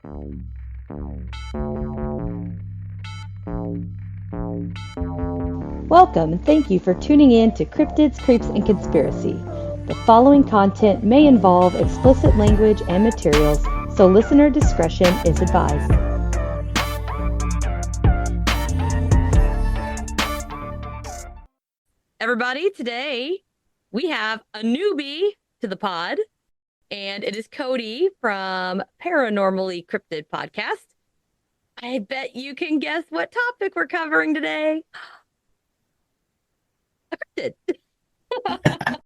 Welcome and thank you for tuning in to Cryptids, Creeps, and Conspiracy. The following content may involve explicit language and materials, so listener discretion is advised. Everybody, today we have a newbie to the pod, and it is Cody from Paranormally Cryptid Podcast. I bet you can guess what topic we're covering today. A cryptid.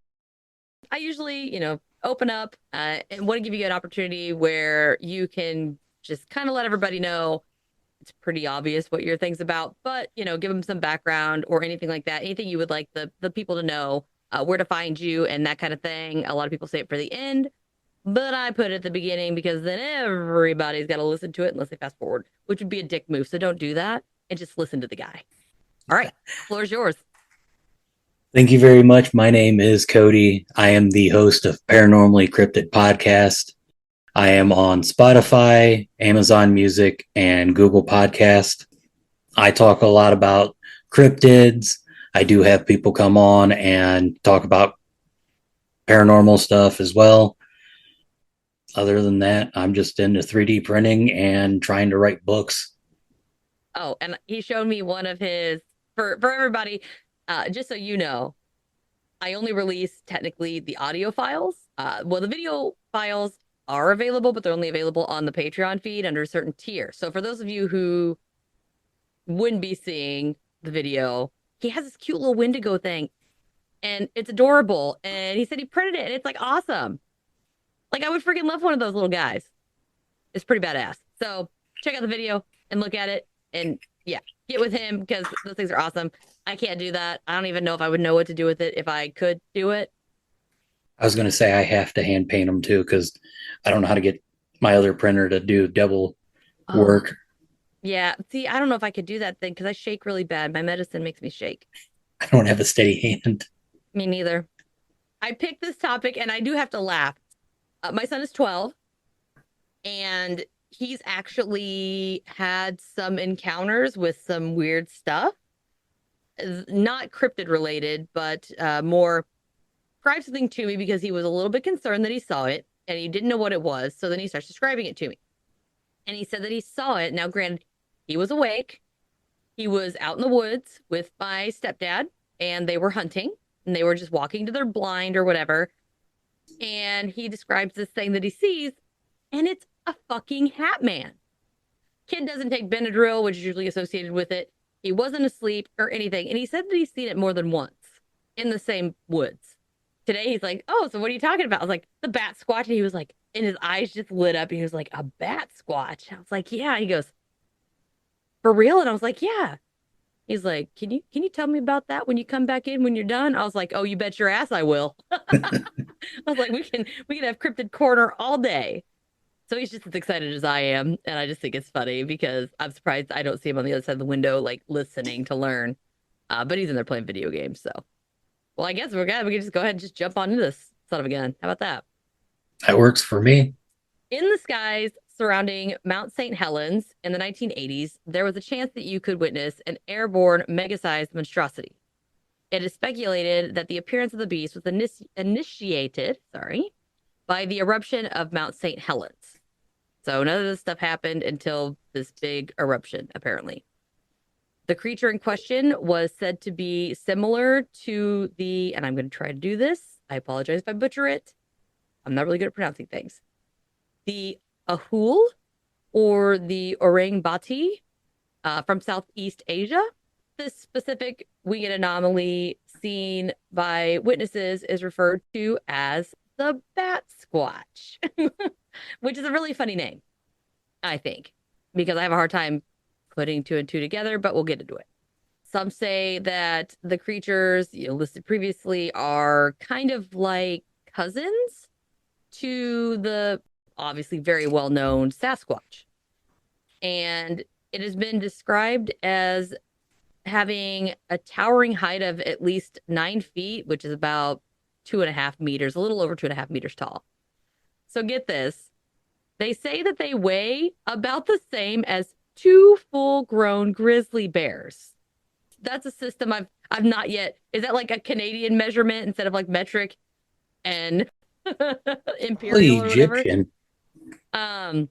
I usually, open up and want to give you an opportunity where you can just kind of let everybody know it's pretty obvious what your thing's about, but, give them some background or anything like that. Anything you would like the people to know, where to find you and that kind of thing. A lot of people say it for the end, but I put it at the beginning because then everybody's got to listen to it unless they fast forward, which would be a dick move. So don't do that and just listen to the guy. All right, floor is yours. Thank you very much. My name is Cody. I am the host of Paranormally Cryptid Podcast. I am on Spotify, Amazon Music, and Google Podcast. I talk a lot about cryptids. I do have people come on and talk about paranormal stuff as well. Other than that, I'm just into 3D printing and trying to write books. Oh, and he showed me one of his, for everybody, just so you know, I only release technically the audio files. The video files are available, but they're only available on the Patreon feed under a certain tier. So for those of you who wouldn't be seeing the video, he has this cute little Wendigo thing, and it's adorable. And he said he printed it, and it's like awesome. Like I would freaking love one of those little guys. It's pretty badass. So check out the video and look at it, and yeah, get with him because those things are awesome. I can't do that. I don't even know if I would know what to do with it if I could do it. I was going to say I have to hand paint them too because I don't know how to get my other printer to do double work. Yeah. See, I don't know if I could do that thing because I shake really bad. My medicine makes me shake. I don't have a steady hand. Me neither. I picked this topic and I do have to laugh. My son is 12 and he's actually had some encounters with some weird stuff. Not cryptid related, but more described something to me because he was a little bit concerned that he saw it and he didn't know what it was. So then he starts describing it to me. And he said that he saw it. Now, granted, he was awake. He was out in the woods with my stepdad and they were hunting and they were just walking to their blind or whatever. And he describes this thing that he sees and it's a fucking hat man. Kid doesn't take Benadryl, which is usually associated with it. He wasn't asleep or anything. And he said that he's seen it more than once in the same woods. Today, he's like, oh, so what are you talking about? I was like, the Batsquatch. And he was like, and his eyes just lit up. And he was like, a Batsquatch? I was like, yeah. He goes, for real? And I was like, yeah. He's like, can you tell me about that when you come back in when you're done? I was like, oh, you bet your ass I will. I was like, we can have Cryptid Corner all day. So he's just as excited as I am. And I just think it's funny because I'm surprised I don't see him on the other side of the window, like listening to learn. But he's in there playing video games. So, well, I guess we can just go ahead and just jump on into this son of a gun. How about that? That works for me. In the skies surrounding Mount St. Helens in the 1980s, there was a chance that you could witness an airborne mega-sized monstrosity. It is speculated that the appearance of the beast was initiated by the eruption of Mount St. Helens. So none of this stuff happened until this big eruption, apparently. The creature in question was said to be similar to and I'm going to try to do this. I apologize if I butcher it. I'm not really good at pronouncing things. The Ahul or the Orang Bati from Southeast Asia. This specific winged anomaly seen by witnesses is referred to as the Batsquatch, which is a really funny name, I think, because I have a hard time putting two and two together, but we'll get into it. Some say that the creatures listed previously are kind of like cousins to the obviously very well-known Sasquatch. And it has been described as having a towering height of at least 9 feet, which is about 2.5 meters, a little over 2.5 meters tall. So get this. They say that they weigh about the same as 2 full-grown grizzly bears. That's a system I've not yet. Is that like a Canadian measurement instead of like metric and Probably imperial or whatever? Egyptian. Um,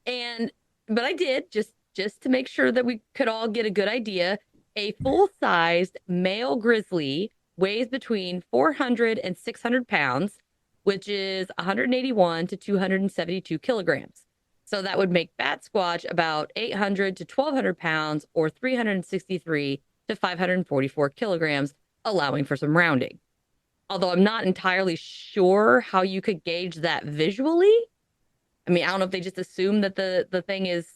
and but I did just to make sure that we could all get a good idea. A full-sized male grizzly weighs between 400 and 600 pounds, which is 181 to 272 kilograms. So that would make Batsquatch about 800 to 1200 pounds or 363 to 544 kilograms, allowing for some rounding. Although I'm not entirely sure how you could gauge that visually. I mean, I don't know if they just assume that the thing is.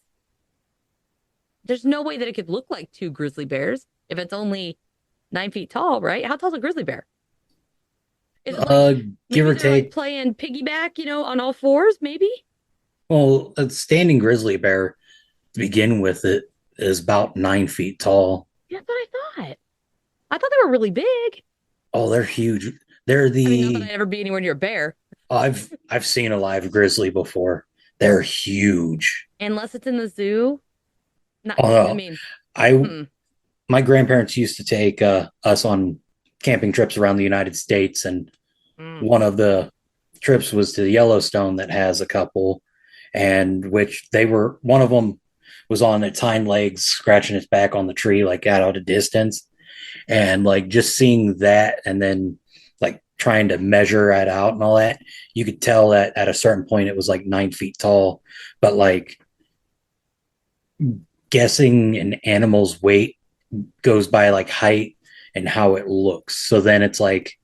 There's no way that it could look like 2 grizzly bears if it's only 9 feet tall, right? How tall is a grizzly bear? Is it like Give maybe or they're like take. playing piggyback, on all fours, maybe? Well, a standing grizzly bear to begin with it is about 9 feet tall. Yeah, that's what I thought. I thought they were really big. Oh, they're huge. They're I mean, not that I'd the ever be anywhere near a bear, I've seen a live grizzly before. They're huge. unless it's in the zoo. Not, Oh I no. mean, I hmm. My grandparents used to take us on camping trips around the United States, and Mm. one of the trips was to Yellowstone that has a couple, and which they were one of them was on its hind legs scratching its back on the tree like out a distance, and like just seeing that and then like trying to measure it out and all that, you could tell that at a certain point it was like 9 feet tall, but like guessing an animal's weight goes by like height and how it looks. So then it's like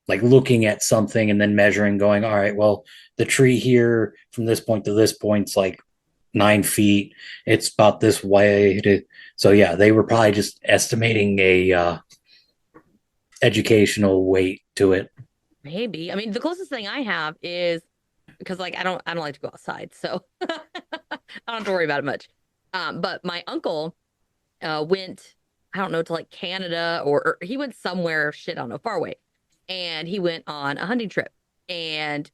looking at something and then measuring, going, all right, well, the tree here from this point to this point's like 9 feet. It's about this way. So yeah, they were probably just estimating a educational weight to it. Maybe. I mean, the closest thing I have is because like I don't like to go outside, so I don't have to worry about it much. But my uncle went, I don't know, to like Canada or he went somewhere, shit, I don't know, far away. And he went on a hunting trip. And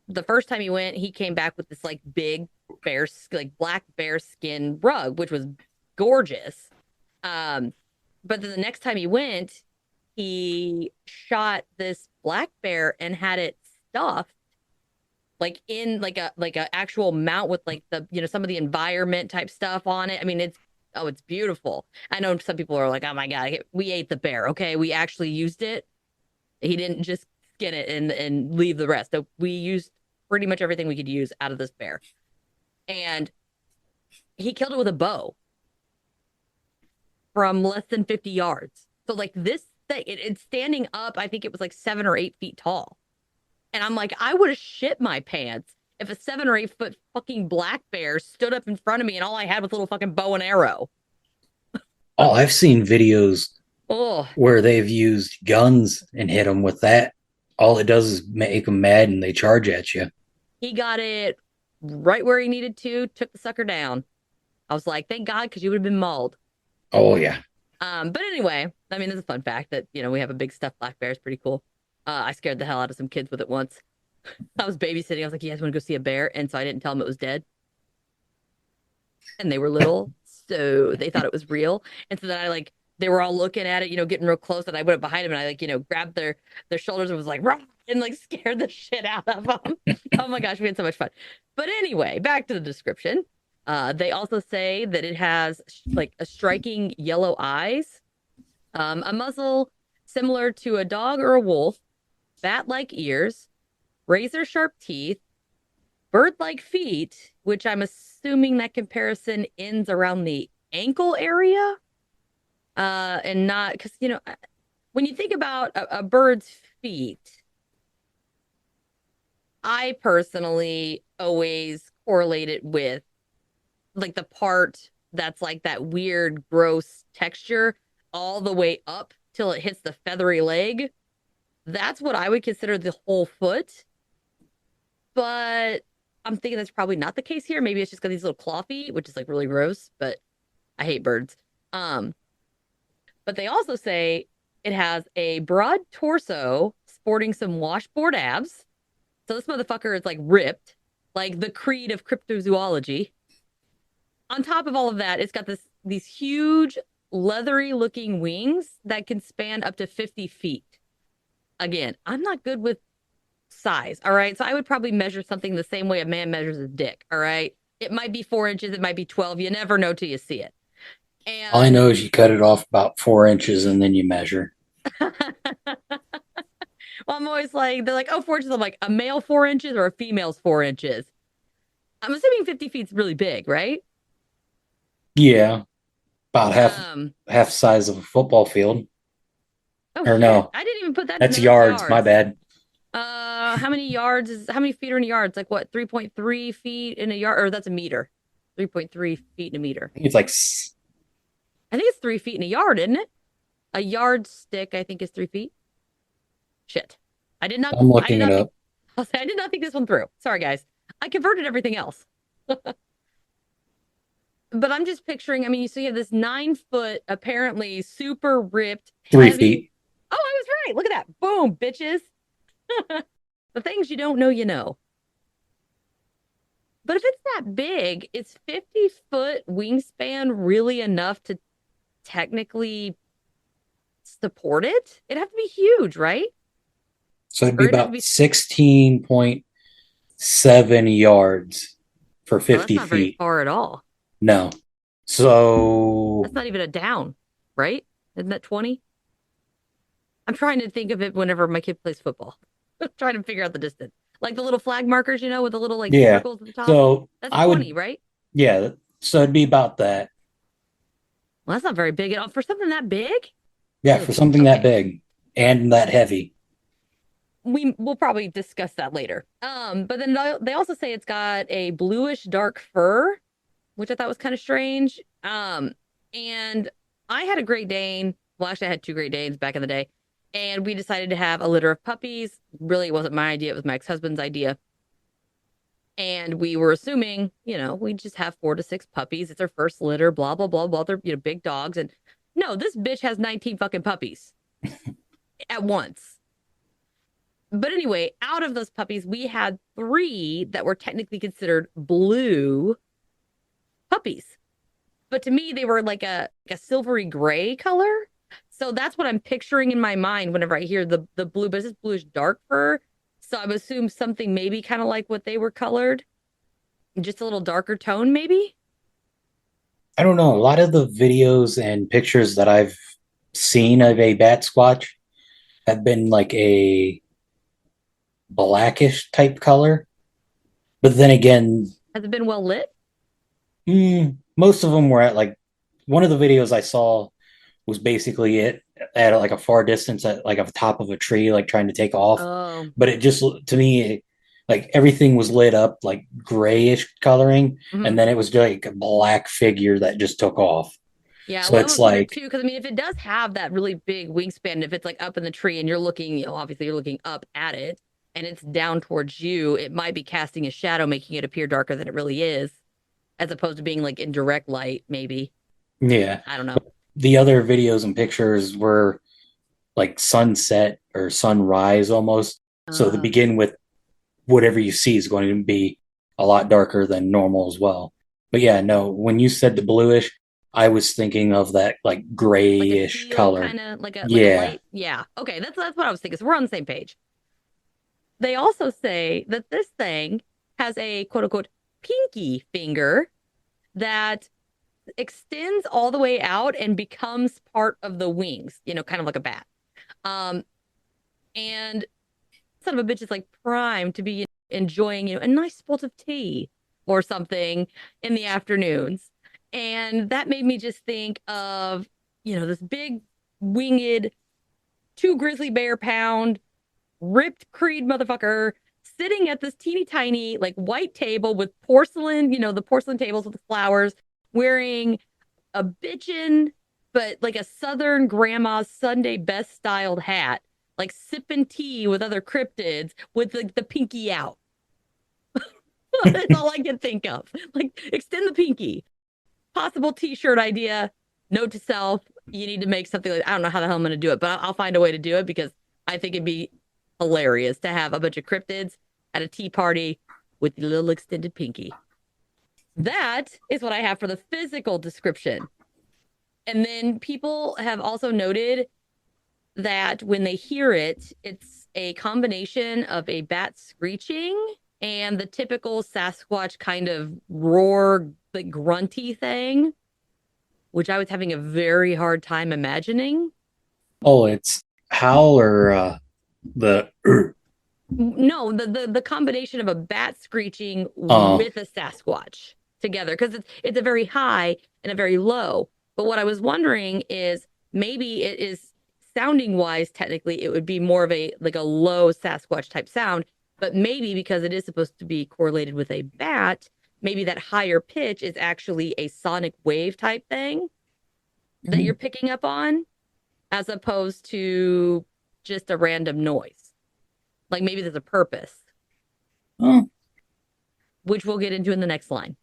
the first time he went, he came back with this like big bear, like black bear skin rug, which was gorgeous. Um, but then the next time he went, he shot this black bear and had it stuffed like in like a actual mount with like the some of the environment type stuff on it. I mean, it's beautiful. I know some people are like, oh my God, we ate the bear. Okay, we actually used it. He didn't just skin it and leave the rest. So we used pretty much everything we could use out of this bear. And he killed it with a bow from less than 50 yards. So like this thing, it's standing up, I think it was like 7 or 8 feet tall. And I'm like, I would have shit my pants if a 7 or 8 foot fucking black bear stood up in front of me and all I had was a little fucking bow and arrow. Oh, I've seen videos Oh, where they've used guns and hit them with that. All it does is make them mad and they charge at you. he got it right where he needed to, took the sucker down. I was like, thank God, because you would have been mauled. Oh, yeah. But anyway, I mean, this is a fun fact that, we have a big stuffed black bear. It's pretty cool. I scared the hell out of some kids with it once. I was babysitting. I was like, you guys want to go see a bear? And so I didn't tell them it was dead. And they were little, so they thought it was real. And so then they were all looking at it, getting real close. And I went up behind them and I grabbed their shoulders and was like, rah! And like scared the shit out of them. Oh my gosh, we had so much fun. But anyway, back to the description. They also say that it has like a striking yellow eyes, a muzzle similar to a dog or a wolf, bat-like ears, razor-sharp teeth, bird-like feet, which I'm assuming that comparison ends around the ankle area, and not because when you think about a bird's feet, I personally always correlate it with like the part that's like that weird, gross texture all the way up till it hits the feathery leg. That's what I would consider the whole foot. But I'm thinking that's probably not the case here. Maybe it's just got these little claw feet, which is like really gross, but I hate birds. But they also say it has a broad torso sporting some washboard abs. So this motherfucker is like ripped. like the creed of cryptozoology. On top of all of that, it's got these huge leathery looking wings that can span up to 50 feet. Again, I'm not good with size. All right. So I would probably measure something the same way a man measures his dick. All right. It might be 4 inches. It might be 12. You never know till you see it. And All I know is you cut it off about 4 inches and then you measure. well, I'm always like, they're like, oh, 4 inches. I'm like, a male 4 inches or a female's 4 inches? I'm assuming 50 feet's really big, right? Yeah, about half size of a football field. Oh, Or shit. no, I didn't even put that that's in. yards. My bad. How many feet are in a yard? It's like what, 3.3 feet in a yard, or that's a meter. 3.3 feet in a meter. I think it's like I think it's 3 feet in a yard, isn't it? A yardstick, I think, is 3 feet. Shit. I did not I'm looking it up. I did not think this one through. Sorry, guys. I converted everything else. But I'm just picturing, I mean, so you have this 9 foot, apparently super ripped, 3 heavy... feet. Oh, I was right. Look at that. Boom, bitches. The things you don't know, you know. But if it's that big, is 50-foot wingspan really enough to technically support it? It'd have to be huge, right? So it'd be about 16.7 yards for 50 that's not very feet. far at all. No. So that's not even a down, right? Isn't that 20? I'm trying to think of it whenever my kid plays football. Trying to figure out the distance. Like the little flag markers, you know, with the little like circles at the top. So that's 20, right? Yeah. So it'd be about that. Well, that's not very big at all. For something that big? Yeah, for something that big and that heavy. We'll probably discuss that later. But then they also say it's got a bluish dark fur, which I thought was kind of strange. And I had a Great Dane. Well, actually, I had 2 Great Danes back in the day. And we decided to have a litter of puppies. Really, it wasn't my idea. It was my ex-husband's idea. And we were assuming, you know, we just have 4 to 6 puppies. It's our first litter, blah, blah, blah, blah. They're, you know, big dogs. And no, this bitch has 19 fucking puppies at once. But anyway, out of those puppies, we had 3 that were technically considered blue puppies. But to me, they were like a silvery gray color. So that's what I'm picturing in my mind whenever I hear the blue, but it's bluish dark fur. So I would assume something maybe kind of like what they were colored. Just a little darker tone, maybe? I don't know. A lot of the videos and pictures that I've seen of a Batsquatch have been like a blackish type color. But then again... Has it been well lit? Most of them were at like... One of the videos I saw was basically it at like a far distance at like a top of a tree, like trying to take off. Oh. But it just, to me, like everything was lit up like grayish coloring, and then it was like a black figure that just took off. Yeah, so it's like too, because I mean, if it does have that really big wingspan, if it's like up in the tree and you're looking, you know, obviously you're looking up at it and it's down towards you, it might be casting a shadow, making it appear darker than it really is, as opposed to being like in direct light, maybe. Yeah, I don't know. The other videos and pictures were like sunset or sunrise almost. So to begin with, whatever you see is going to be a lot darker than normal as well. But yeah, no, when you said the bluish, I was thinking of that like grayish like color. Kind of like a light. Yeah. Okay, that's what I was thinking. So we're on the same page. They also say that this thing has a quote unquote pinky finger that extends all the way out and becomes part of the wings, you know, kind of like a bat. And son of a bitch is like primed to be enjoying, you know, a nice bowl of tea or something in the afternoons. And that made me just think of, you know, this big winged 2 grizzly bear pound ripped creed motherfucker sitting at this teeny tiny like white table with porcelain, you know, the porcelain tables with the flowers, wearing a bitchin', but like a Southern grandma's Sunday best styled hat, like sipping tea with other cryptids with like the pinky out. That's all I can think of. Like, extend the pinky. Possible t-shirt idea. Note to self, you need to make something like, I don't know how the hell I'm going to do it, but I'll find a way to do it because I think it'd be hilarious to have a bunch of cryptids at a tea party with the little extended pinky. That is what I have for the physical description. And then people have also noted that when they hear it, it's a combination of a bat screeching and the typical Sasquatch kind of roar, like grunty thing, which I was having a very hard time imagining. Oh, it's howl or the No, the combination of a bat screeching Oh. with a Sasquatch together, because it's a very high and a very low. But what I was wondering is maybe it is sounding wise, technically, it would be more of a like a low Sasquatch type sound, but maybe because it is supposed to be correlated with a bat, maybe that higher pitch is actually a sonic wave type thing that you're picking up on, as opposed to just a random noise. Like maybe there's a purpose, Oh. which we'll get into in the next line.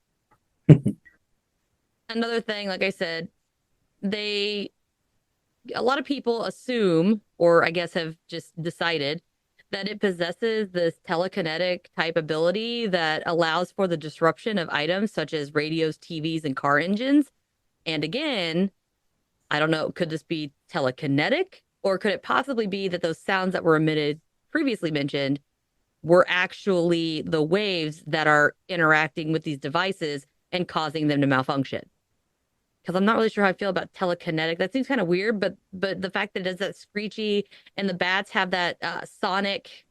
Another thing, like I said, a lot of people assume, or I guess have just decided, that it possesses this telekinetic type ability that allows for the disruption of items such as radios, TVs, and car engines. And again, I don't know, could this be telekinetic? Or could it possibly be that those sounds that were emitted previously mentioned were actually the waves that are interacting with these devices and causing them to malfunction? Because I'm not really sure how I feel about telekinetic. That seems kind of weird, but the fact that it does that screechy and the bats have that sonic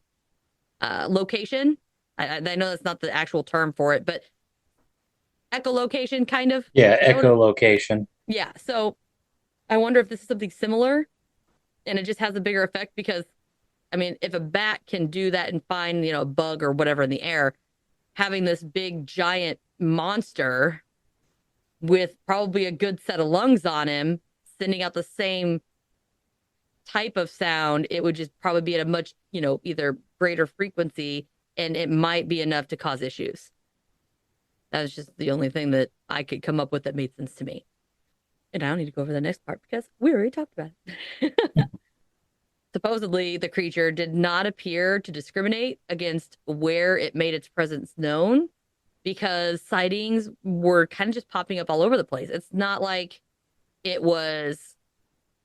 location. I know that's not the actual term for it, but echolocation kind of. Yeah, echolocation. Yeah. So I wonder if this is something similar and it just has a bigger effect because, I mean, if a bat can do that and find, a bug or whatever in the air, having this big giant monster with probably a good set of lungs on him, sending out the same type of sound, it would just probably be at a much, either greater frequency, and it might be enough to cause issues. That was just the only thing that I could come up with that made sense to me. And I don't need to go over the next part because we already talked about it. Supposedly, the creature did not appear to discriminate against where it made its presence known, because sightings were kind of just popping up all over the place. It's not like it was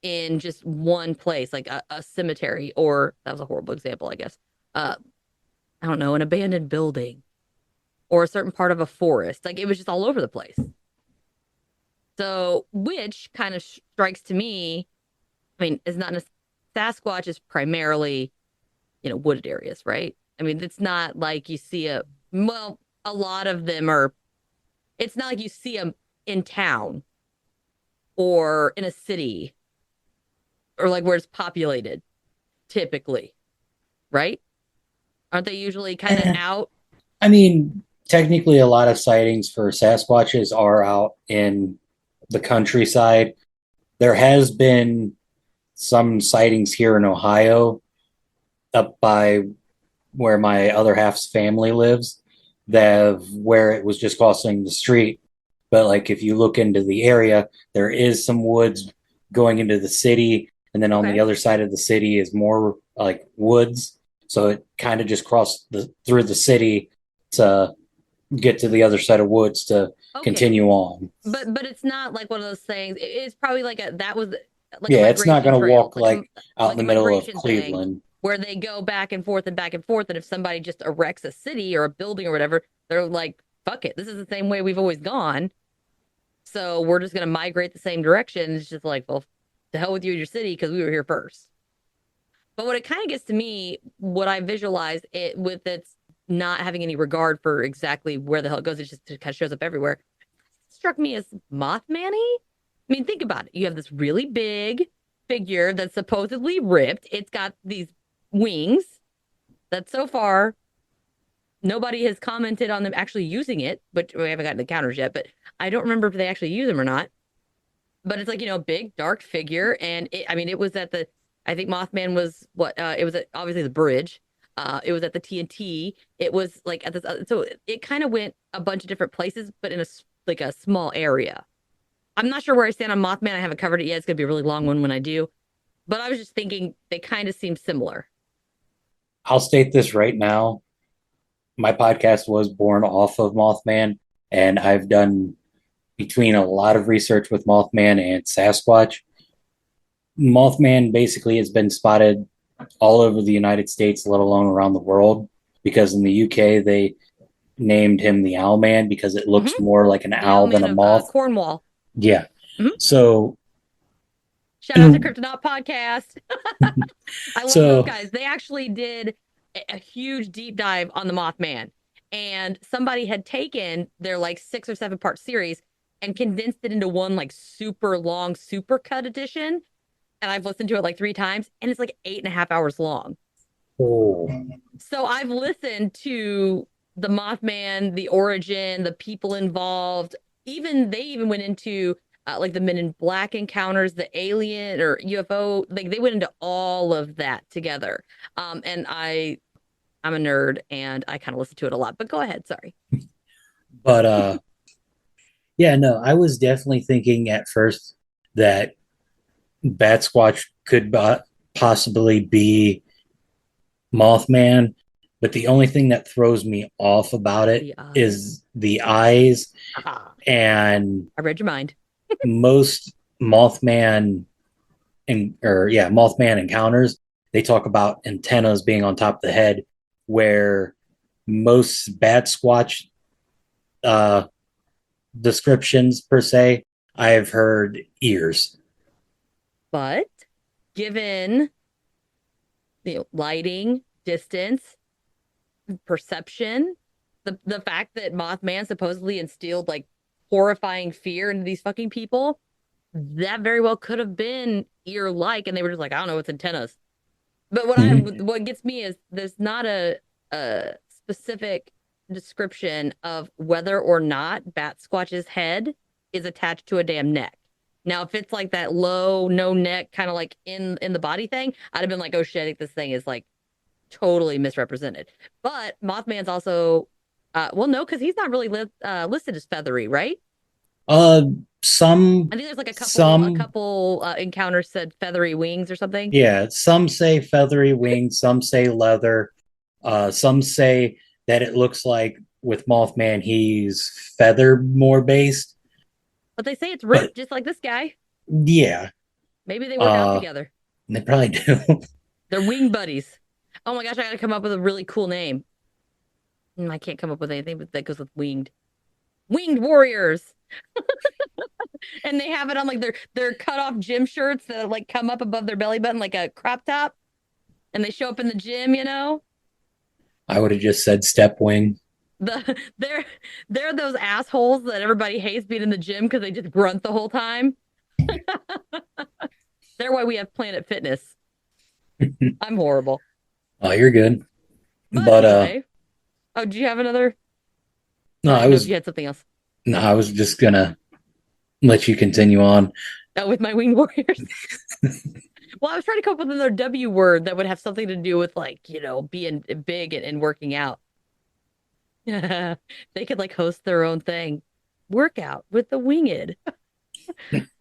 in just one place, like a cemetery, or that was a horrible example, I guess. I don't know, an abandoned building or a certain part of a forest. Like it was just all over the place. So, which kind of strikes to me, I mean, it's not Sasquatch is primarily, wooded areas, right? I mean, it's not like you see a lot of them are, it's not like you see them in town or in a city or like where it's populated typically, right? Aren't they usually kind of out? I mean, technically a lot of sightings for Sasquatches are out in the countryside. There has been some sightings here in Ohio up by where my other half's family lives, where it was just crossing the street. But like if you look into the area, there is some woods going into the city, and then on the other side of the city is more like woods. So it kind of just crossed through the city to get to the other side of woods to continue on. But it's not like one of those things. It's probably like that was like it's not going to walk like out in the middle of Cleveland, where they go back and forth and back and forth. And if somebody just erects a city or a building or whatever, they're like, fuck it, this is the same way we've always gone. So we're just going to migrate the same direction. It's just like, well, to hell with you and your city, because we were here first. But what it kind of gets to me, what I visualize it with, it's not having any regard for exactly where the hell it goes. It just kind of shows up everywhere. Struck me as Mothman-y. I mean, think about it. You have this really big figure that's supposedly ripped. It's got these wings that so far nobody has commented on them actually using it, but we haven't gotten the counters yet, but I don't remember if they actually use them or not. But it's like, big dark figure. And it was at I think Mothman was it was at obviously the bridge. It was at the TNT. It was like at this, so it kind of went a bunch of different places, but in a small area. I'm not sure where I stand on Mothman. I haven't covered it yet. It's gonna be a really long one when I do. But I was just thinking they kind of seem similar. I'll state this right now. my podcast was born off of Mothman, and I've done between a lot of research with Mothman and Sasquatch. Mothman basically has been spotted all over the United States, let alone around the world, because in the UK they named him the Owl Man because it looks more like an owl than a moth. Cornwall. Yeah. So shout out to Cryptonaut Podcast. I love those guys. They actually did a huge deep dive on the Mothman, and somebody had taken their like 6 or 7 part series and condensed it into one like super long super cut edition. And I've listened to it like 3 times, and it's like 8.5 hours long. Oh. So I've listened to the Mothman, the origin, the people involved. They even went into like the Men in Black encounters, the alien or UFO. Like they went into all of that together. And I'm a nerd, and I kind of listen to it a lot. But go ahead, sorry. But yeah, no, I was definitely thinking at first that Batsquatch could possibly be Mothman, but the only thing that throws me off about it is the eyes. And I read your mind. Most Mothman Mothman encounters, they talk about antennas being on top of the head, where most Batsquatch descriptions per se, I've heard ears. But given the lighting, distance, perception, the fact that Mothman supposedly instilled like horrifying fear into these fucking people, that very well could have been ear-like, and they were just like, I don't know, it's antennas. But what gets me is there's not a specific description of whether or not Batsquatch's head is attached to a damn neck. Now, if it's like that low, no neck, kind of like in the body thing, I'd have been like, oh shit, I think this thing is like totally misrepresented. But Mothman's also, well, no, because he's not really listed as feathery, right? Some. I think there's like a couple encounters said feathery wings or something. Yeah, some say feathery wings, some say leather, some say that it looks like with Mothman he's feather more based. But they say it's ripped, just like this guy. Yeah. Maybe they work out together. They probably do. They're wing buddies. Oh my gosh, I gotta come up with a really cool name. I can't come up with anything that goes with winged. Winged warriors. And they have it on like their cut off gym shirts that like come up above their belly button like a crop top. And they show up in the gym, you know? I would have just said step wing. They're those assholes that everybody hates being in the gym because they just grunt the whole time. They're why we have Planet Fitness. I'm horrible. Oh, you're good. But anyway. Oh, do you have another? No, I was. You had something else. No, I was just gonna let you continue on. Oh, with my winged warriors. Well, I was trying to come up with another W word that would have something to do with like, you know, being big and working out. They could like host their own thing. Workout with the Winged.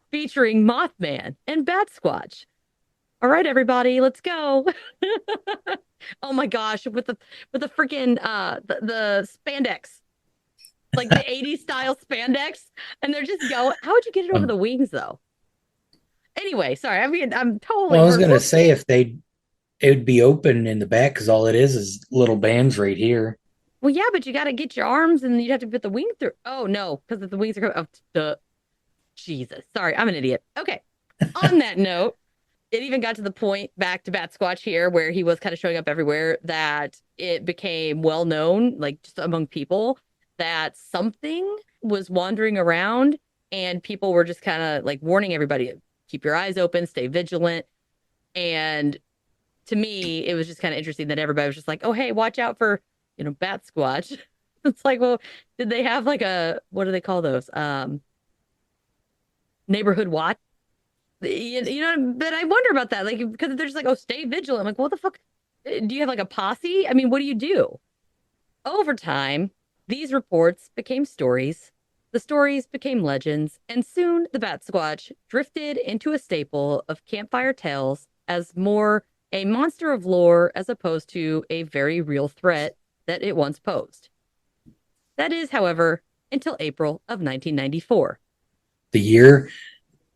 Featuring Mothman and Batsquatch. All right, everybody, let's go. Oh my gosh, with the freaking the spandex. Like the 80s style spandex. And they're just going. How would you get it over the wings though? Anyway, sorry. I mean, I'm totally. Well, I was gonna say it would be open in the back because all it is little bands right here. Well, yeah, but you got to get your arms and you'd have to put the wings through. Oh no, because the wings are. Oh, Jesus, sorry, I'm an idiot. Okay. On that note, it even got to the point back to Batsquatch here where he was kind of showing up everywhere that it became well known, like just among people, that something was wandering around, and people were just kind of like warning everybody. Keep your eyes open, stay vigilant. And to me, it was just kind of interesting that everybody was just like, oh, hey, watch out for, you know, Batsquatch. It's like, well, did they have like what do they call those? Neighborhood watch? You know, but I wonder about that. Like, because they're just like, oh, stay vigilant. I'm like, what the fuck? Do you have like a posse? I mean, what do you do? Over time, these reports became stories. The stories became legends, and soon the Batsquatch drifted into a staple of campfire tales as more a monster of lore as opposed to a very real threat that it once posed. That is, however, until April of 1994. The year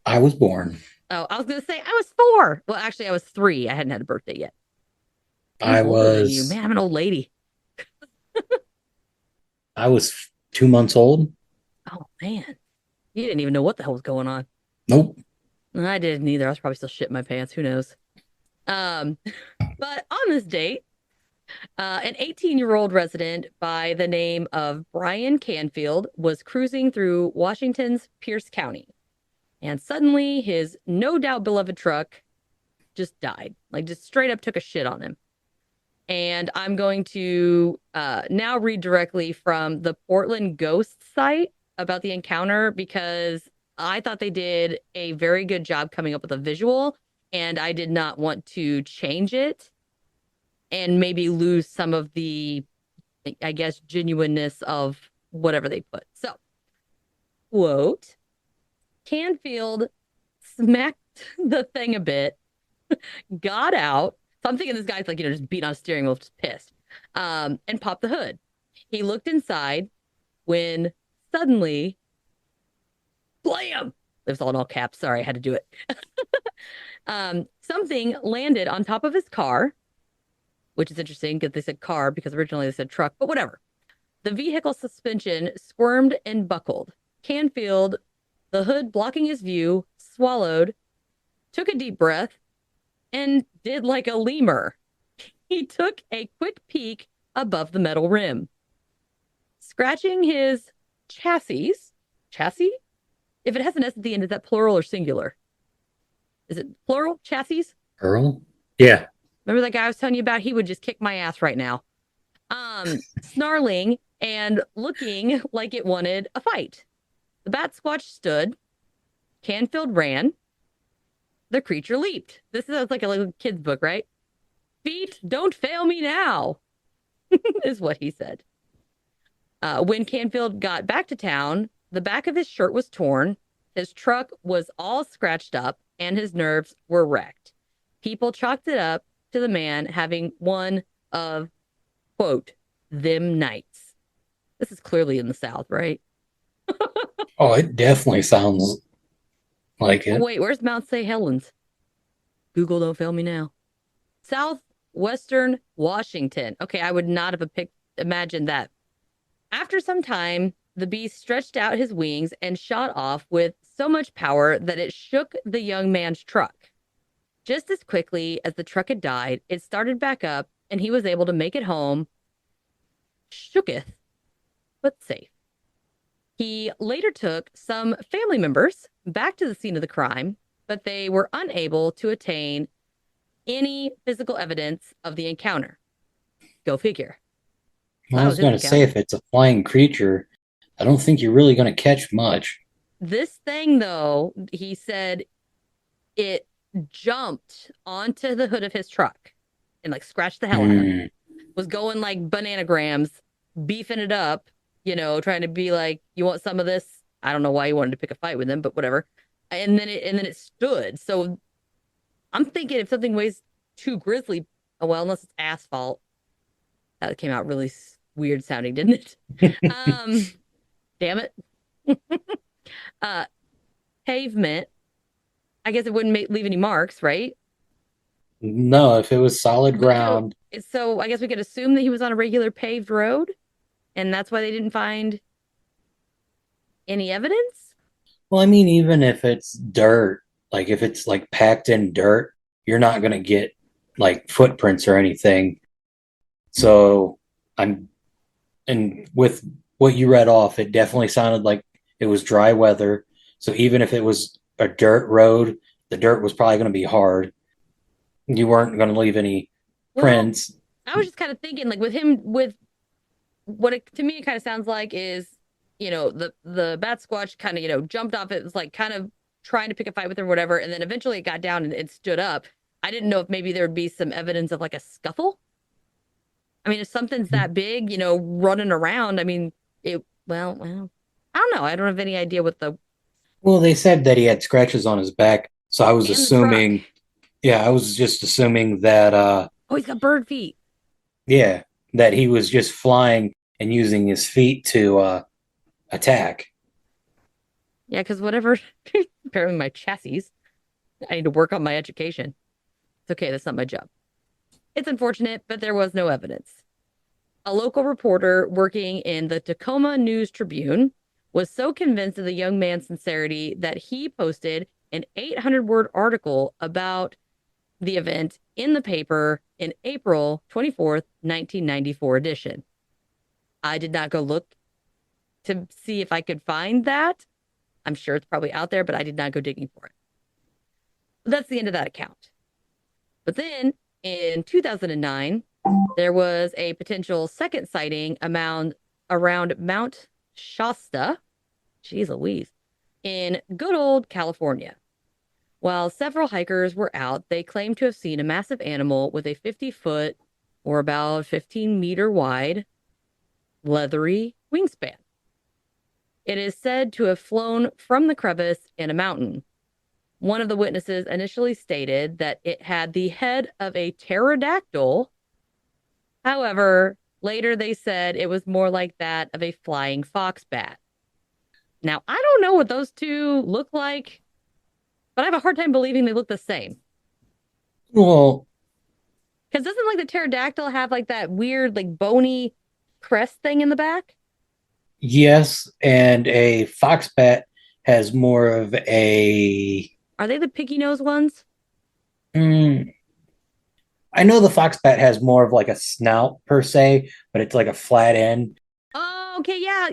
I was born. Oh, I was going to say I was 4. Well, actually, I was 3. I hadn't had a birthday yet. I'm older than you. Man, I'm an old lady. I was 2 months old. Oh, man. You didn't even know what the hell was going on. Nope. I didn't either. I was probably still shitting my pants. Who knows? But on this date, an 18-year-old resident by the name of Brian Canfield was cruising through Washington's Pierce County. And suddenly his no doubt beloved truck just died. Like just straight up took a shit on him. And I'm going to now read directly from the Portland Ghost site about the encounter because I thought they did a very good job coming up with a visual, and I did not want to change it and maybe lose some of the, I guess, genuineness of whatever they put. So, quote, Canfield smacked the thing a bit, got out. So I'm thinking this guy's like, just beating on a steering wheel, just pissed, and popped the hood. He looked inside when suddenly, blam! It was all in all caps. Sorry, I had to do it. Something landed on top of his car, which is interesting because they said car because originally they said truck, but whatever. The vehicle suspension squirmed and buckled. Canfield, the hood blocking his view, swallowed, took a deep breath, and did like a lemur. He took a quick peek above the metal rim. Scratching his chassis? If it has an S at the end, is that plural or singular? Is it plural? Chassis? Earl? Yeah. Remember that guy I was telling you about? He would just kick my ass right now. Snarling and looking like it wanted a fight. The Batsquatch stood. Canfield ran. The creature leaped. This is like a little kid's book, right? Feet, don't fail me now, is what he said. When Canfield got back to town, the back of his shirt was torn, his truck was all scratched up, and his nerves were wrecked. People chalked it up to the man having one of, quote, them nights. This is clearly in the South, right? Oh, it definitely sounds like it. Oh, wait, where's Mount St. Helens? Google, don't fail me now. Southwestern Washington. Okay, I would not have imagined that. After some time, the beast stretched out his wings and shot off with so much power that it shook the young man's truck. Just as quickly as the truck had died, it started back up and he was able to make it home, shooketh, but safe. He later took some family members back to the scene of the crime, but they were unable to attain any physical evidence of the encounter. Go figure. Well, I was going to say, if it's a flying creature, I don't think you're really going to catch much. This thing, though, he said it jumped onto the hood of his truck and like scratched the hell out of him. Was going like bananagrams, beefing it up, trying to be like, you want some of this? I don't know why he wanted to pick a fight with him, but whatever. And then it stood. So I'm thinking if something weighs 2 grizzly, well, unless it's asphalt. That came out really weird sounding, didn't it? Damn it. Pavement. I guess it wouldn't leave any marks, right? No, if it was solid ground. So I guess we could assume that he was on a regular paved road, and that's why they didn't find any evidence? Well, I mean, even if it's dirt, like if it's like packed in dirt, you're not going to get like footprints or anything. So and with what you read off, it definitely sounded like it was dry weather. So even if it was a dirt road, the dirt was probably going to be hard. You weren't going to leave any prints. I was just kind of thinking, like with what to me it kind of sounds like is, the Batsquatch kind of, jumped off. It was like kind of trying to pick a fight with her or whatever. And then eventually it got down and it stood up. I didn't know if maybe there would be some evidence of like a scuffle. I mean, if something's that big, running around, I mean, well, I don't know. I don't have any idea what Well, they said that he had scratches on his back. So I was assuming, I was just assuming that, he's got bird feet. Yeah, that he was just flying and using his feet to attack. Yeah, because whatever, apparently my chassis, I need to work on my education. It's okay, that's not my job. It's unfortunate, but there was no evidence. A local reporter working in the Tacoma News Tribune was so convinced of the young man's sincerity that he posted an 800-word article about the event in the paper in April 24th, 1994 edition. I did not go look to see if I could find that. I'm sure it's probably out there, but I did not go digging for it. But that's the end of that account. But then in 2009, there was a potential second sighting around Mount Shasta, geez Louise, in good old California. While several hikers were out, they claimed to have seen a massive animal with a 50-foot or about 15-meter wide leathery wingspan. It is said to have flown from the crevice in a mountain. One of the witnesses initially stated that it had the head of a pterodactyl. However, later they said it was more like that of a flying fox bat. Now, I don't know what those two look like, but I have a hard time believing they look the same. Well, because doesn't like the pterodactyl have like that weird like bony crest thing in the back? yes, and a fox bat has more of a. Are they the piggy nose ones? I know the fox bat has more of like a snout per se, but it's like a flat end. Oh, okay, yeah,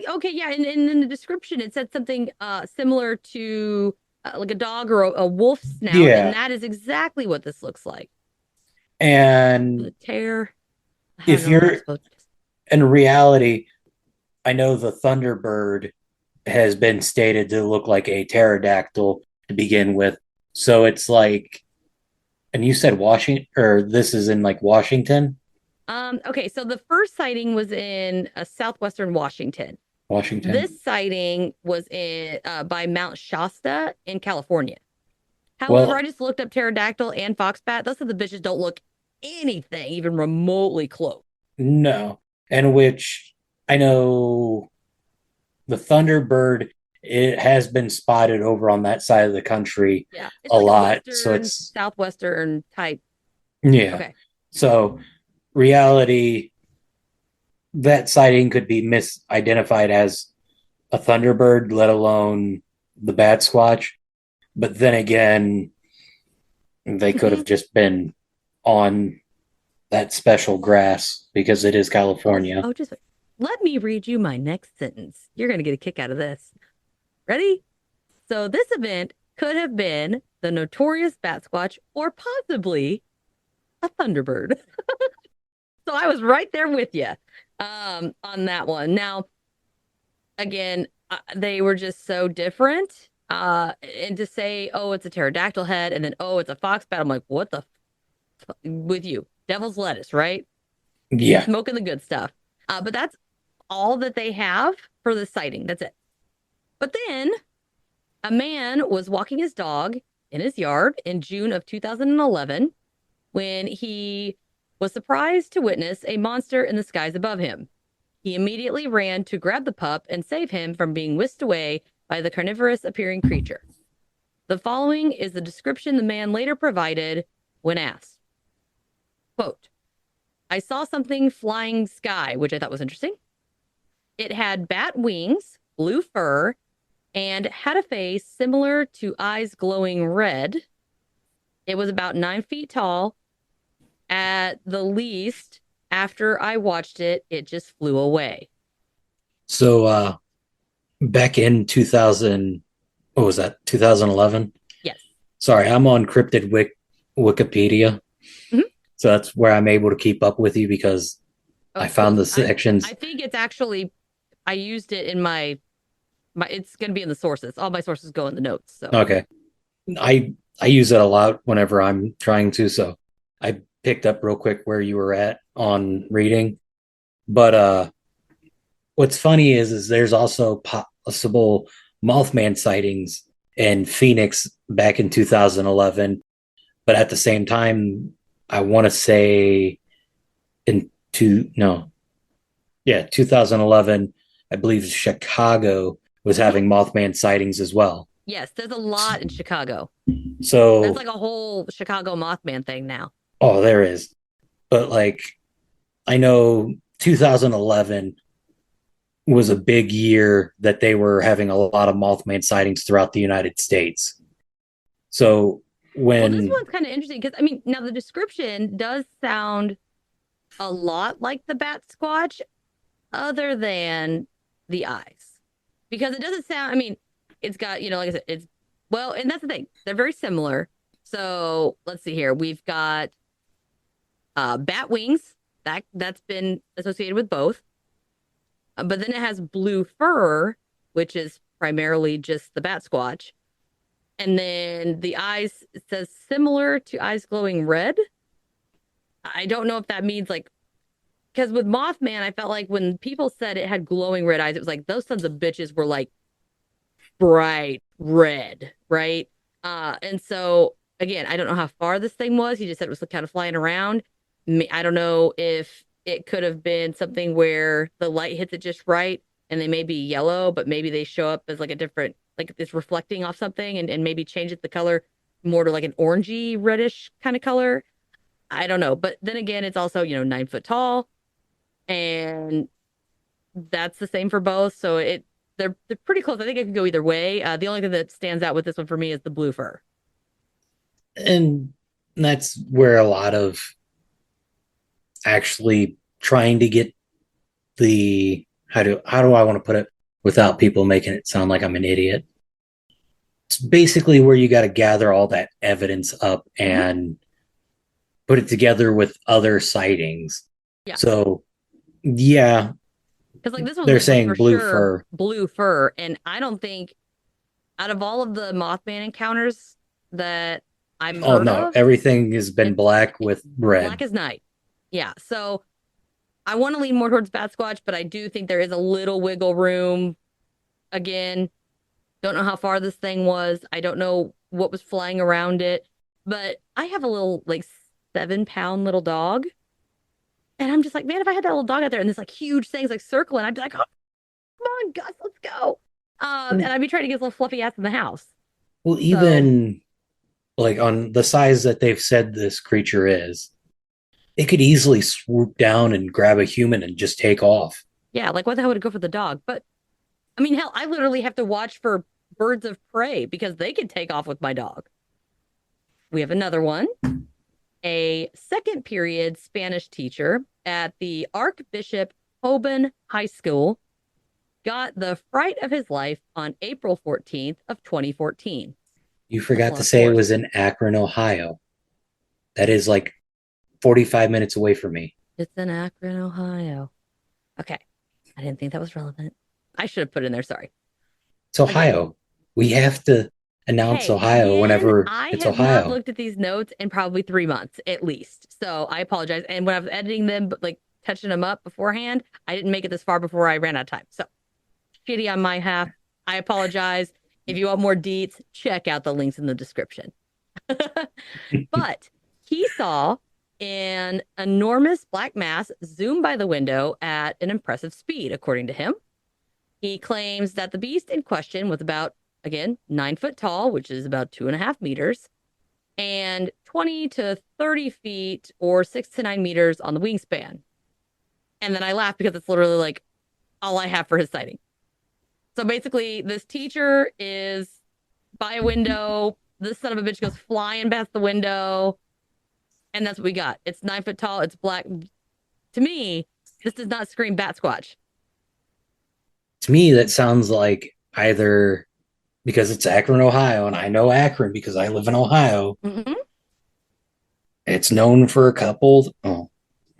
And in the description, it said something similar to like a dog or a wolf snout, Yeah. and that is exactly what this looks like. And the tear. if you're in reality, I know the Thunderbird has been stated to look like a pterodactyl to begin with. So it's like, and you said Washington, or this is in like Washington? Okay, so the first sighting was in southwestern Washington. This sighting was in by Mount Shasta in California. However, I just looked up pterodactyl and foxbat. Those of the bitches don't look anything even remotely close. No. And which I know the Thunderbird, it has been spotted over on that side of the country a like lot. So it's southwestern type. Yeah. Okay. So reality, that sighting could be misidentified as a Thunderbird, let alone the Batsquatch. But then again, they could have just been on that special grass because it is California. Oh, just let me read you my next sentence. You're going to get a kick out of this. Ready? So this event could have been the notorious Batsquatch or possibly a Thunderbird. So I was right there with you on that one. Now, again, they were just so different. And to say, oh, it's a pterodactyl head, and then, oh, it's a foxbat. I'm like, what the with you? Devil's lettuce, right? Yeah. Smoking the good stuff. But that's all that they have for the sighting. That's it. But then a man was walking his dog in his yard in June of 2011 when he was surprised to witness a monster in the skies above him. He immediately ran to grab the pup and save him from being whisked away by the carnivorous appearing creature. The following is the description the man later provided when asked. Quote, I saw something flying sky, which I thought was interesting. It had bat wings, blue fur, and had a face similar to eyes glowing red. It was about 9 feet tall. At the least, after I watched it, it just flew away. So back in 2000, what was that, 2011? Yes. Sorry, I'm on Cryptid Wikipedia. Mm-hmm. So that's where I'm able to keep up with you because I found the sections. I think it's actually, I used it in my it's going to be in the sources. All my sources go in the notes. So okay. I use it a lot whenever I'm trying to, so I picked up real quick where you were at on reading. But what's funny is there's also possible Mothman sightings in Phoenix back in 2011. But at the same time, I want to say Yeah, 2011, I believe Chicago was Mhm. having Mothman sightings as well. Yes, there's a lot in Chicago. There's So, like a whole Chicago Mothman thing now. oh, there is. But like, I know 2011 was a big year that they were having a lot of Mothman sightings throughout the United States. So, Well, this when, one's kind of interesting because I mean, now the description does sound a lot like the Batsquatch, other than the eyes, because it doesn't sound. I mean, it's got like I said, it's well, and that's the thing. They're very similar. So let's see here. We've got bat wings that's been associated with both, but then it has blue fur, which is primarily just the Batsquatch, and then the eyes it says similar to eyes glowing red. I don't know if that means like because with Mothman, I felt like when people said it had glowing red eyes, it was like those sons of bitches were like bright red, right? And so again, I don't know how far this thing was. He just said it was kind of flying around. I don't know if it could have been something where the light hits it just right and they may be yellow, but maybe they show up as like a different, like it's reflecting off something and maybe change it the color more to like an orangey reddish kind of color. I don't know. But then again, it's also, 9 foot tall and that's the same for both. So they're pretty close. I think it could go either way. The only thing that stands out with this one for me is the blue fur. and that's where a lot of actually trying to get the, how do I want to put it without people making it sound like I'm an idiot? It's basically where you got to gather all that evidence up Mhm. and put it together with other sightings. Yeah, So, yeah, because like this one they're was like saying for blue sure fur. blue fur, and I don't think out of all of the Mothman encounters that I've Oh heard no, of, everything has been it's black with red. black as night. Yeah, so I want to lean more towards Batsquatch, but I do think there is a little wiggle room. Again, don't know how far this thing was. I don't know what was flying around it, but I have a little like 7 pound little dog. And I'm just like, man, if I had that little dog out there and this like huge thing's like circling, I'd be like, oh, come on, Gus, let's go. And I'd be trying to get his little fluffy ass in the house. Well, So even like on the size that they've said this creature is, it could easily swoop down and grab a human and just take off. yeah, like what the hell would it go for the dog? But I mean, hell, I literally have to watch for birds of prey because they could take off with my dog. We have another one. A second period Spanish teacher at the Archbishop Hoban High School got the fright of his life on April 14th of 2014. You That's a forgot lot to of say it fours. was in Akron, Ohio. That is like 45 minutes away from me. It's in Akron, Ohio. Okay. I didn't think that was relevant. I should have put it in there. Sorry. It's Again, Ohio. We have to announce hey, Ohio again, whenever I it's have not Ohio. looked at these notes in probably 3 months at least. So I apologize. And when I was editing them, but like touching them up beforehand, I didn't make it this far before I ran out of time. So shitty on my half. I apologize. If you want more deets, check out the links in the description. But he saw an enormous black mass zoom by the window at an impressive speed, according to him. He claims that the beast in question was about, again, 9 foot tall, which is about 2.5 meters, and 20 to 30 feet or 6 to 9 meters on the wingspan. And then I laugh because it's literally like all I have for his sighting. So basically, this teacher is by a window. This son of a bitch goes flying past the window. And that's what we got. It's 9 foot tall. It's black. To me, this does not scream Batsquatch. To me, that sounds like either because it's Akron, Ohio, and I know Akron because I live in Ohio. Mm-hmm. It's known for a couple. Oh,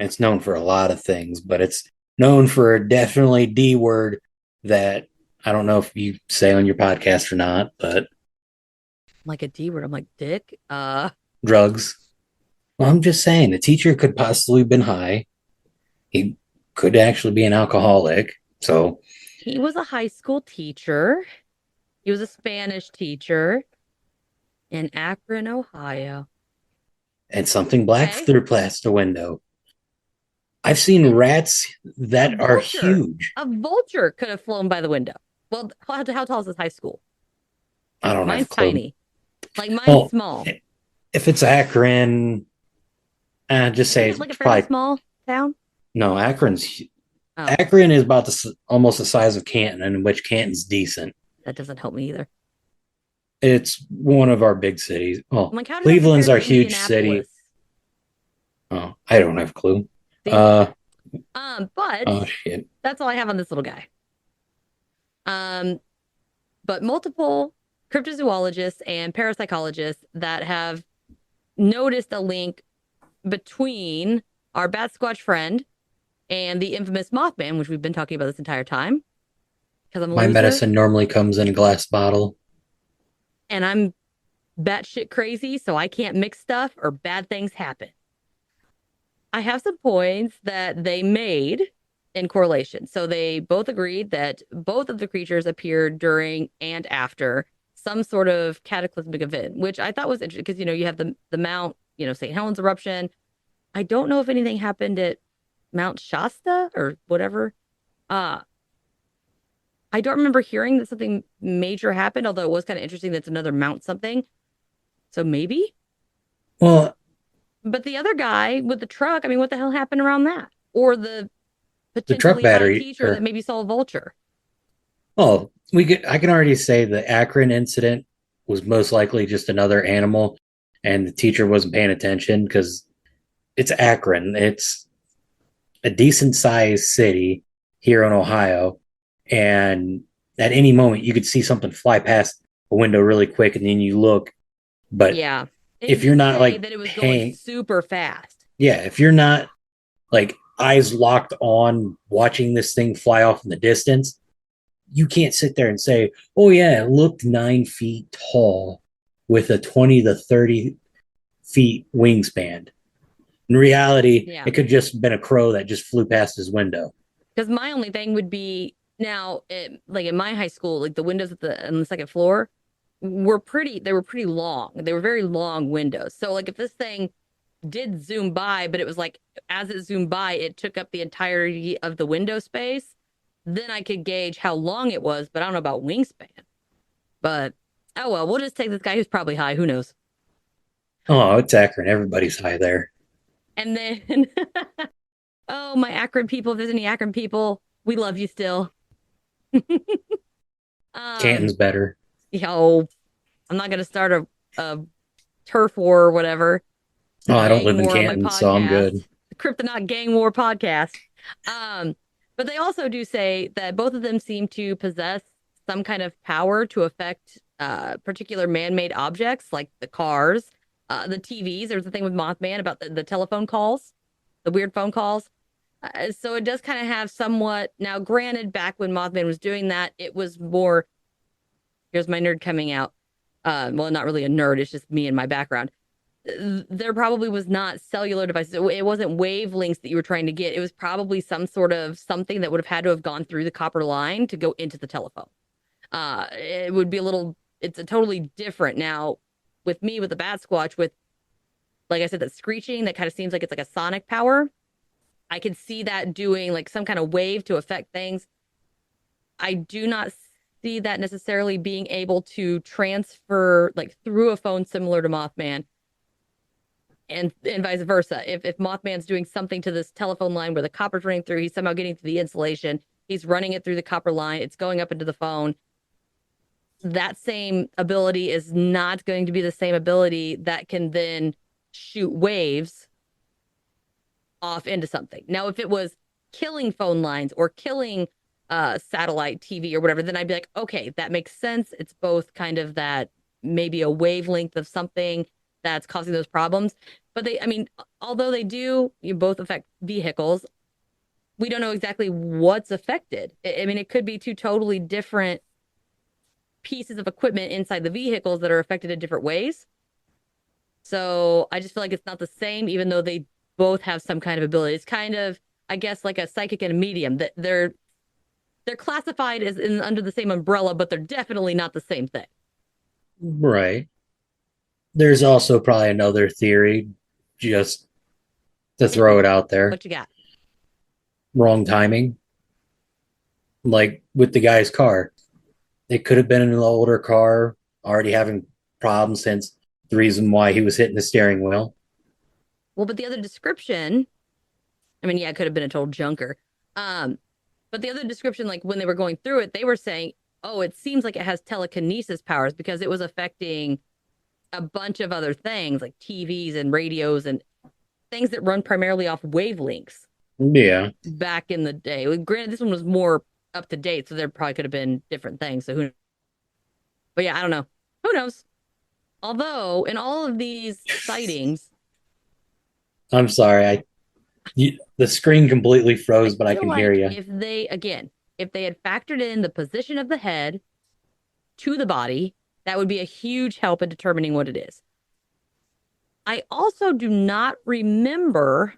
it's known for a lot of things, but it's known for a definitely D word that I don't know if you say on your podcast or not, but Like a D word. I'm like, dick. drugs. Well, I'm just saying the teacher could possibly have been high. He could actually be an alcoholic. So, He was a high school teacher. He was a Spanish teacher in Akron, Ohio. and something black Okay. through past the window. I've seen rats that A are vulture. huge. A vulture could have flown by the window. Well, how tall is this high school? I don't have Mine's a clue. tiny. Like mine's Well, small. if it's Akron, just say Isn't it it's like a fairly probably small town? no. Oh, Akron is about almost the size of Canton, in which Canton's decent. that doesn't help me either. It's one of our big cities. Well, I'm like, how does that Cleveland's compare our to huge city. Indianapolis? Oh, I don't have a clue. See? But Oh shit. that's all I have on this little guy. But multiple cryptozoologists and parapsychologists that have noticed a link between our Batsquatch friend and the infamous Mothman, which we've been talking about this entire time. Because I'm a My loser medicine normally comes in a glass bottle. and I'm batshit crazy, so I can't mix stuff or bad things happen. I have some points that they made in correlation. So they both agreed that both of the creatures appeared during and after some sort of cataclysmic event, which I thought was interesting because, you have the Mount, St. Helens eruption. I don't know if anything happened at Mount Shasta or whatever. I don't remember hearing that something major happened, although it was kind of interesting that's another Mount something. So maybe. Well, But the other guy with the truck, I mean, what the hell happened around that? Or the the truck potentially high battery. teacher that maybe saw a vulture. Oh, I can already say the Akron incident was most likely just another animal, and the teacher wasn't paying attention because it's Akron. It's a decent sized city here in Ohio, and at any moment you could see something fly past a window really quick, and then you look. But Yeah. if you're not like that it was going super fast. yeah, if you're not like eyes locked on watching this thing fly off in the distance, you can't sit there and say, "Oh yeah, it looked 9 feet tall with a 20 to 30 feet wingspan." In reality, Yeah. it could just have been a crow that just flew past his window. Because my only thing would be now, like in my high school, like the windows on the second floor were pretty long. They were very long windows. So like if this thing did zoom by, but it was like as it zoomed by, it took up the entirety of the window space, then I could gauge how long it was, but I don't know about wingspan. But oh well, we'll just take this guy who's probably high. Who knows? Oh, it's Akron. Everybody's high there. And then, oh, my Akron people, if there's any Akron people, we love you still. Canton's better. Yo, I'm not going to start a turf war or whatever. Oh, I don't live in War on my Canton, so I'm good. The Kryptonaut Gang War podcast. But they also do say that both of them seem to possess some kind of power to affect particular man-made objects like the cars, the TVs. There's the thing with Mothman about the telephone calls, the weird phone calls. So it does kind of have somewhat. Now, granted, back when Mothman was doing that, it was more. Here's my nerd coming out. Well, not really a nerd. It's just me and my background. There probably was not cellular devices. It wasn't wavelengths that you were trying to get. It was probably some sort of something that would have had to have gone through the copper line to go into the telephone. It would be it's a totally different. Now, with me, with the Batsquatch, with, like I said, that screeching, that kind of seems like it's like a sonic power. I can see that doing like some kind of wave to affect things. I do not see that necessarily being able to transfer like through a phone similar to Mothman. And vice versa. If Mothman's doing something to this telephone line where the copper's running through, he's somehow getting to the insulation, he's running it through the copper line, it's going up into the phone. That same ability is not going to be the same ability that can then shoot waves off into something. Now, if it was killing phone lines or killing satellite TV or whatever, then I'd be like, okay, that makes sense. It's both kind of that maybe a wavelength of something that's causing those problems. But although they do, you both affect vehicles, we don't know exactly what's affected. It could be two totally different pieces of equipment inside the vehicles that are affected in different ways. So I just feel like it's not the same, even though they both have some kind of ability. It's kind of, I guess, like a psychic and a medium, that they're classified as under the same umbrella, but they're definitely not the same thing. Right. There's also probably another theory, just to throw it out there. What you got? wrong timing. Like with the guy's car, it could have been an older car already having problems, since the reason why he was hitting the steering wheel. Well, but the other description, I mean, yeah, it could have been a total junker. Um, but the other description, like when they were going through it, they were saying, oh, it seems like it has telekinesis powers because it was affecting a bunch of other things like TVs and radios and things that run primarily off wavelengths Yeah. back in the day. Well, granted, this one was more up to date, so there probably could have been different things. So but yeah, I don't know. Who knows? Although in all of these sightings, I'm sorry. The screen completely froze, but I feel can like hear you. if they had factored in the position of the head to the body, that would be a huge help in determining what it is. I also do not remember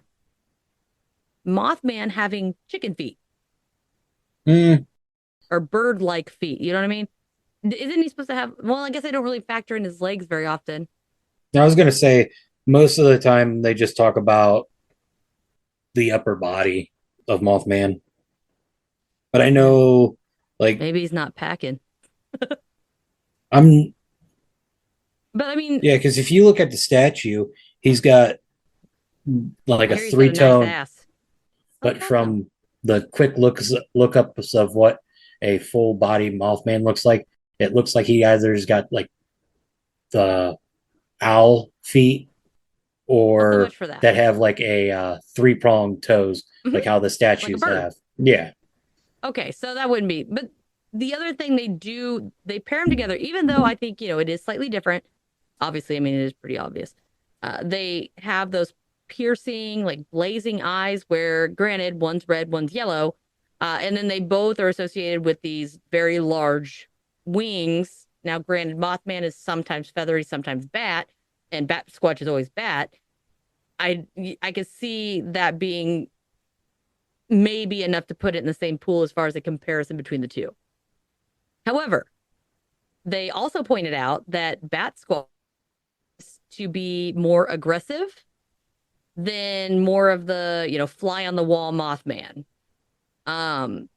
Mothman having chicken feet or bird-like feet. You know what I mean? Isn't he supposed to have? Well, I guess I don't really factor in his legs very often. I was going to say, most of the time they just talk about the upper body of Mothman. But I know, like, Maybe he's not packing. I'm, But I mean, yeah, because if you look at the statue, he's got like I a hear he's got a nice three-tone, ass. but from the quick lookups of what a full body Mothman looks like, it looks like he either's got like the owl feet, Well, so or much for that. that have like a three-pronged toes, like how the Like a statues bird. have. Yeah. Okay, so that wouldn't be. But the other thing they pair them together, even though I think, it is slightly different. Obviously, I mean, it is pretty obvious. They have those piercing, like blazing eyes, where granted, one's red, one's yellow. And then they both are associated with these very large wings. Now, granted, Mothman is sometimes feathery, sometimes bat, and Batsquatch is always bat. I could see that being maybe enough to put it in the same pool as far as a comparison between the two. However, they also pointed out that Batsquatch is to be more aggressive than more of the, fly on the wall Mothman. Because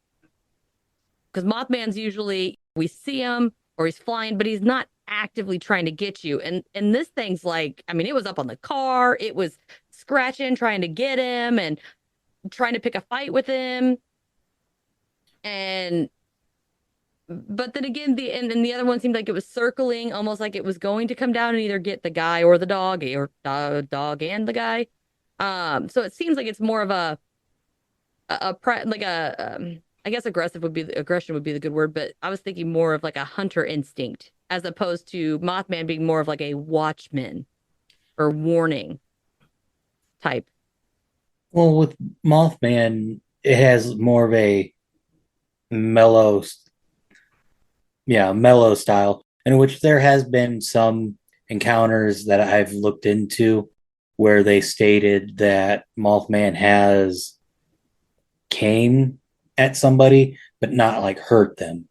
Mothman's usually we see him or he's flying, but he's not actively trying to get you. And this thing's like, I mean, it was up on the car, it was scratching, trying to get him and trying to pick a fight with him. And but then again, and the other one seemed like it was circling, almost like it was going to come down and either get the guy or the dog, or dog and the guy. So it seems like it's more of I guess aggression would be the good word, but I was thinking more of like a hunter instinct as opposed to Mothman being more of like a watchman or warning type. Well, with Mothman, it has more of a mellow, mellow style, in which there has been some encounters that I've looked into where they stated that Mothman has came at somebody, but not like hurt them.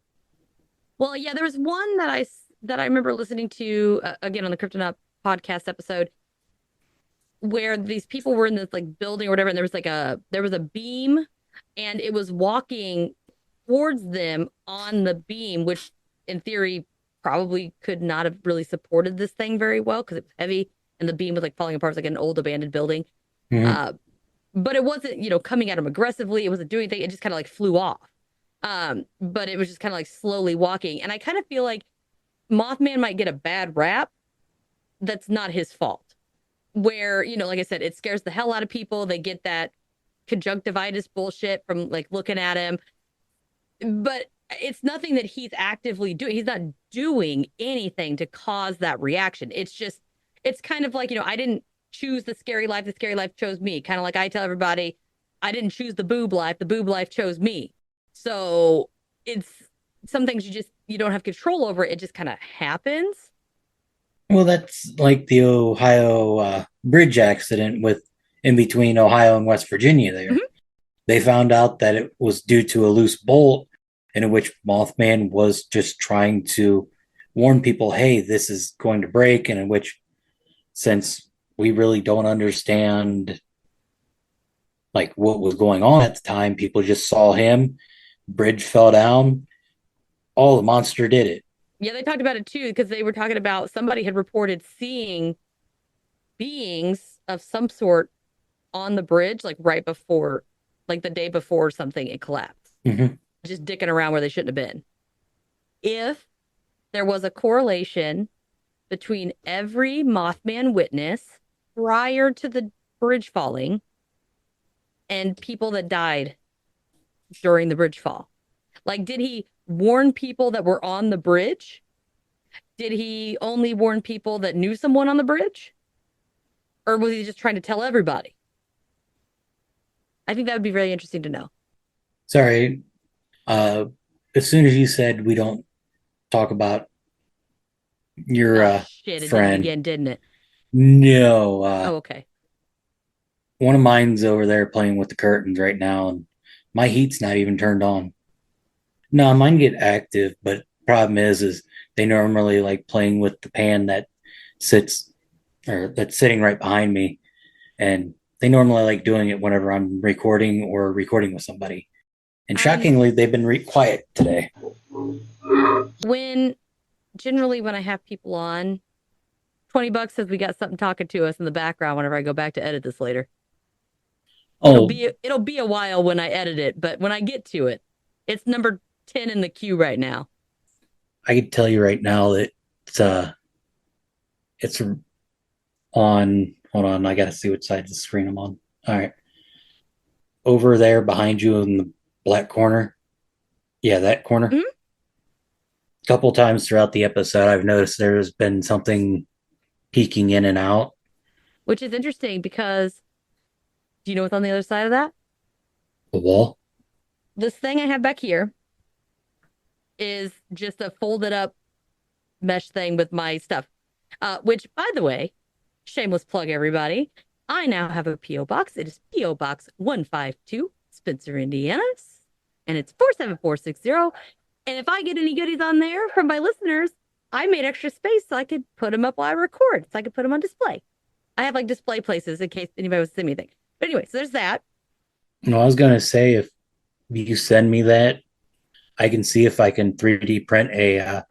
Well, yeah, there was one that I remember listening to again on the Kryptonaut podcast episode where these people were in this like building or whatever, and there was a beam, and it was walking towards them on the beam, which in theory probably could not have really supported this thing very well because it was heavy and the beam was like falling apart. It was like an old abandoned building. But it wasn't, coming at him aggressively. It wasn't doing anything. It just kind of like flew off. But it was just kind of like slowly walking. And I kind of feel like Mothman might get a bad rap that's not his fault. Where, like I said, it scares the hell out of people. They get that conjunctivitis bullshit from like looking at him. But it's nothing that he's actively doing. He's not doing anything to cause that reaction. It's kind of like, I didn't choose the scary life chose me. Kind of like I tell everybody, I didn't choose the boob life chose me. So it's some things you don't have control over. It just kind of happens. Well, that's like the Ohio bridge accident in between Ohio and West Virginia there. Mm-hmm. They found out that it was due to a loose bolt, in which Mothman was just trying to warn people, hey, this is going to break, and in which, since we really don't understand like what was going on at the time. People just saw him, bridge fell down. Oh, the monster did it. Yeah, they talked about it too, because they were talking about somebody had reported seeing beings of some sort on the bridge, like right before, like the day before something, it collapsed. Mm-hmm. Just dicking around where they shouldn't have been. If there was a correlation between every Mothman witness prior to the bridge falling and people that died during the bridge fall. Like, did he warn people that were on the bridge? Did he only warn people that knew someone on the bridge? Or was he just trying to tell everybody? I think that would be very interesting to know. Sorry. As soon as you said we don't talk about your Shit, it did it friend, again, didn't it? no, Oh, okay. one of mine's over there playing with the curtains right now, and my heat's not even turned on. No, mine get active, but problem is they normally like playing with the pan that sits or that's sitting right behind me, and they normally like doing it whenever I'm recording or recording with somebody. And shockingly, they've been quiet today. Generally when I have people on, $20 says we got something talking to us in the background whenever I go back to edit this later. Oh, It'll be a while when I edit it, but when I get to it, it's number 10 in the queue right now. I can tell you right now that it's on. Hold on, I gotta see which side of the screen I'm on. All right, over there behind you in the black corner. Yeah, that corner. Mhm. A couple times throughout the episode, I've noticed there's been something peeking in and out. Which is interesting because do you know what's on the other side of that? The wall. This thing I have back here is just a folded up mesh thing with my stuff. Which, by the way, shameless plug, everybody. I now have a P.O. box. It is P.O. Box 152, Spencer, Indiana, and it's 47460. And if I get any goodies on there from my listeners, I made extra space so I could put them up while I record, so I could put them on display. I have like display places in case anybody was sending me anything. But anyway, so there's that. No, I was gonna say if you send me that, I can see if I can 3D print a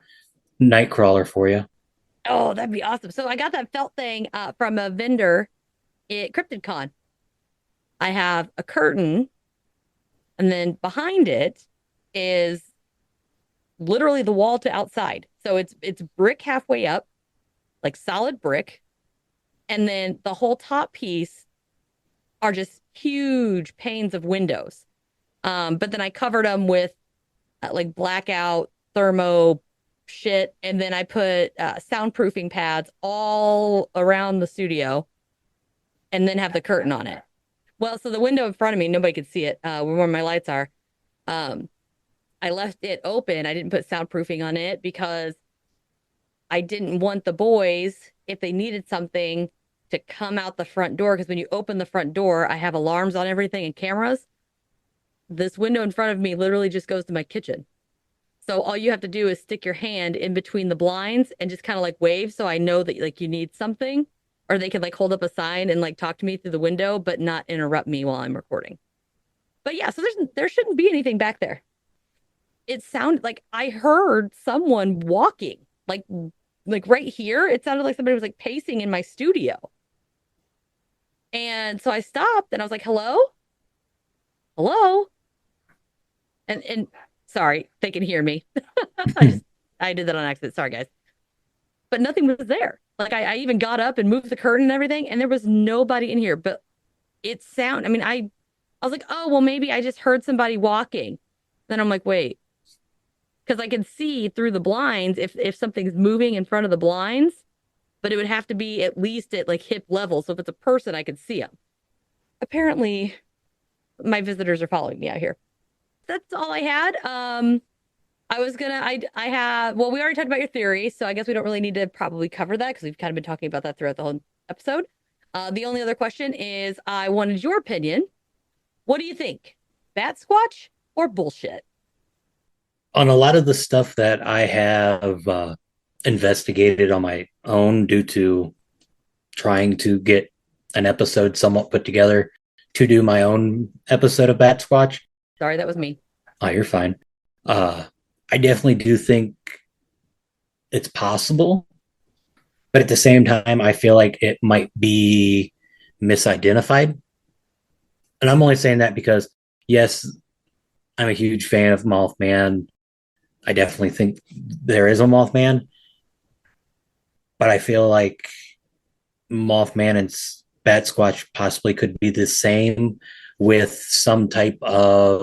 night crawler for you. Oh, that'd be awesome. So I got that felt thing from a vendor at CryptidCon. I have a curtain, and then behind it is literally the wall to outside. So it's brick halfway up, like solid brick, and then the whole top piece are just huge panes of windows. But then I covered them with like blackout thermo shit, and then I put soundproofing pads all around the studio, and then have the curtain on it. Well, so the window in front of me, nobody could see it where my lights are. I left it open. I didn't put soundproofing on it because I didn't want the boys, if they needed something, to come out the front door. Because when you open the front door, I have alarms on everything and cameras. This window in front of me literally just goes to my kitchen. So all you have to do is stick your hand in between the blinds and just kind of like wave, so I know that like you need something, or they can like hold up a sign and like talk to me through the window, but not interrupt me while I'm recording. But yeah, so there shouldn't be anything back there. It sounded like I heard someone walking, like right here. It sounded like somebody was like pacing in my studio. And so I stopped and I was like, hello? Hello? And sorry, they can hear me. I did that on accident. Sorry, guys. But nothing was there. Like I even got up and moved the curtain and everything, and there was nobody in here. But I was like, oh, well, maybe I just heard somebody walking. Then I'm like, wait. Because I can see through the blinds if something's moving in front of the blinds, but it would have to be at least at like hip level. So if it's a person, I can see them. Apparently, my visitors are following me out here. That's all I had. We already talked about your theory, so I guess we don't really need to probably cover that because we've kind of been talking about that throughout the whole episode. The only other question is I wanted your opinion. What do you think? Batsquatch or bullshit? On a lot of the stuff that I have investigated on my own due to trying to get an episode somewhat put together to do my own episode of Batsquatch. Sorry, that was me. Oh, you're fine. I definitely do think it's possible, but at the same time, I feel like it might be misidentified. And I'm only saying that because, yes, I'm a huge fan of Mothman. I definitely think there is a Mothman, but I feel like Mothman and Batsquatch possibly could be the same with some type of